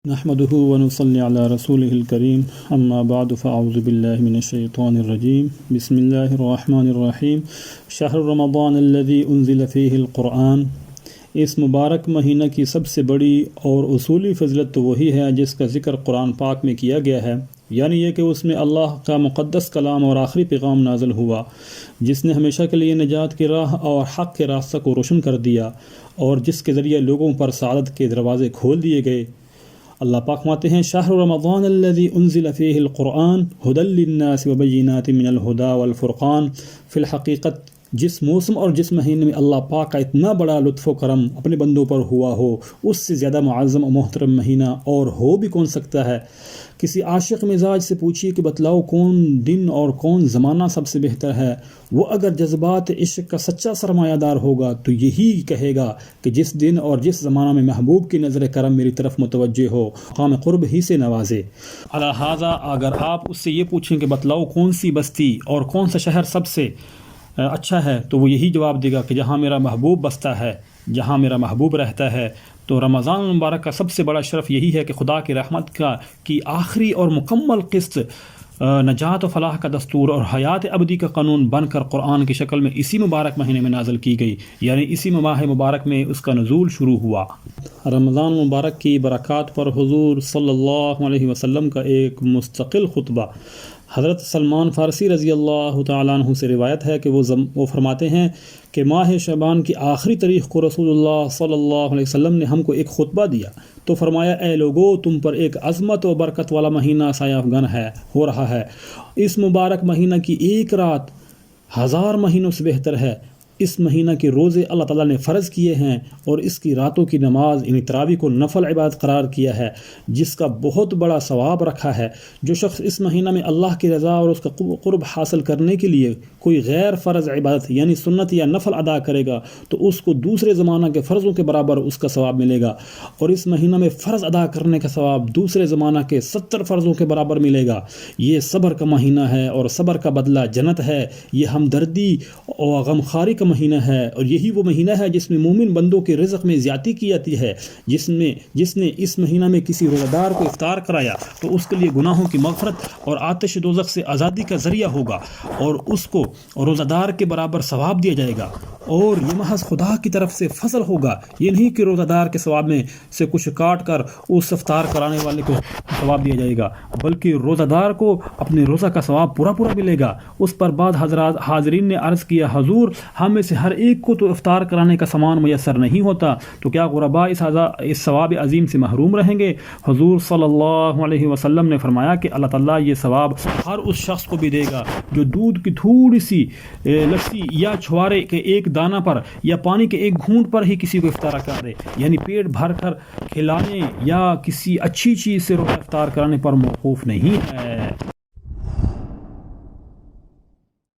نحمده ونصلي على رسوله الكريم اما بعد فاعوذ بالله من الشيطان الرجيم بسم الله الرحمن الرحیم شہر رمضان الذي انزل فيه القرآن۔ اس مبارک مہینہ کی سب سے بڑی اور اصولی فضیلت تو وہی ہے جس کا ذکر قرآن پاک میں کیا گیا ہے، یعنی یہ کہ اس میں اللہ کا مقدس کلام اور آخری پیغام نازل ہوا، جس نے ہمیشہ کے لیے نجات کی راہ اور حق کے راستہ کو روشن کر دیا اور جس کے ذریعے لوگوں پر سعادت کے دروازے کھول دیے گئے۔ اللہ پاک فرماتے ہیں شہر رمضان الذي انزل فيه القرآن هدى للناس وبينات من الهدى والفرقان۔ فی الحقیقت جس موسم اور جس مہینے میں اللہ پاک کا اتنا بڑا لطف و کرم اپنے بندوں پر ہوا ہو، اس سے زیادہ معظم و محترم مہینہ اور ہو بھی کون سکتا ہے۔ کسی عاشق مزاج سے پوچھیے کہ بتلاؤ کون دن اور کون زمانہ سب سے بہتر ہے، وہ اگر جذبات عشق کا سچا سرمایہ دار ہوگا تو یہی کہے گا کہ جس دن اور جس زمانہ میں محبوب کی نظر کرم میری طرف متوجہ ہو، مقام قرب ہی سے نوازے۔ لہٰذا اگر آپ اس سے یہ پوچھیں کہ بتلاؤ کون سی بستی اور کون سا شہر سب سے اچھا ہے، تو وہ یہی جواب دے گا کہ جہاں میرا محبوب بستا ہے، جہاں میرا محبوب رہتا ہے۔ تو رمضان المبارک کا سب سے بڑا شرف یہی ہے کہ خدا کی رحمت کی آخری اور مکمل قسط نجات و فلاح کا دستور اور حیات ابدی کا قانون بن کر قرآن کی شکل میں اسی مبارک مہینے میں نازل کی گئی، یعنی اسی ماہ مبارک میں اس کا نزول شروع ہوا۔ رمضان مبارک کی برکات پر حضور صلی اللہ علیہ وسلم کا ایک مستقل خطبہ حضرت سلمان فارسی رضی اللہ تعالیٰ عنہ سے روایت ہے کہ وہ فرماتے ہیں کہ ماہ شعبان کی آخری تاریخ کو رسول اللہ صلی اللہ علیہ وسلم نے ہم کو ایک خطبہ دیا تو فرمایا، اے لوگو، تم پر ایک عظمت و برکت والا مہینہ سایہ افغان ہو رہا ہے۔ اس مبارک مہینہ کی ایک رات 1000 مہینوں سے بہتر ہے۔ اس مہینہ کے روزے اللہ تعالیٰ نے فرض کیے ہیں اور اس کی راتوں کی نماز یعنی تراویح کو نفل عبادت قرار کیا ہے، جس کا بہت بڑا ثواب رکھا ہے۔ جو شخص اس مہینہ میں اللہ کی رضا اور اس کا قرب حاصل کرنے کے لیے کوئی غیر فرض عبادت یعنی سنت یا نفل ادا کرے گا تو اس کو دوسرے زمانہ کے فرضوں کے برابر اس کا ثواب ملے گا، اور اس مہینہ میں فرض ادا کرنے کا ثواب دوسرے زمانہ کے 70 فرضوں کے برابر ملے گا۔ یہ صبر کا مہینہ ہے اور صبر کا بدلہ جنت ہے۔ یہ ہمدردی اور غمخواری کا مہینہ ہے، اور یہی وہ مہینہ ہے جس میں مومن بندوں کے رزق میں زیادتی کی جاتی ہے۔ جس نے اس مہینہ میں کسی روزہ دار کو افطار کرایا تو اس کے لیے گناہوں کی مغفرت اور آتش دوزخ سے آزادی کا ذریعہ ہوگا، اور اس کو روزہ دار کے برابر ثواب دیا جائے گا، اور یہ محض خدا کی طرف سے فضل ہوگا۔ یہ نہیں کہ روزہ دار کے ثواب میں سے کچھ کاٹ کر اس افطار کرانے والے کو ثواب دیا جائے گا، بلکہ روزہ دار کو اپنے روزہ کا ثواب پورا ملے گا۔ اس پر بعد حضرات حاضرین نے عرض کیا، حضور، ہم میں سے ہر ایک کو تو افطار کرانے کا سامان میسر نہیں ہوتا، تو کیا غرباء اس ثواب عظیم سے محروم رہیں گے؟ حضور صلی اللہ علیہ وسلم نے فرمایا کہ اللہ تعالیٰ یہ ثواب ہر اس شخص کو بھی دے گا جو دودھ کی تھوڑی سی لسی یا چھوارے کے ایک دانہ پر یا پانی کے ایک گھونٹ پر ہی کسی کو افطار کرا دے، یعنی پیٹ بھر کر کھلانے یا کسی اچھی چیز سے روزہ افطار کرانے پر موقوف نہیں ہے۔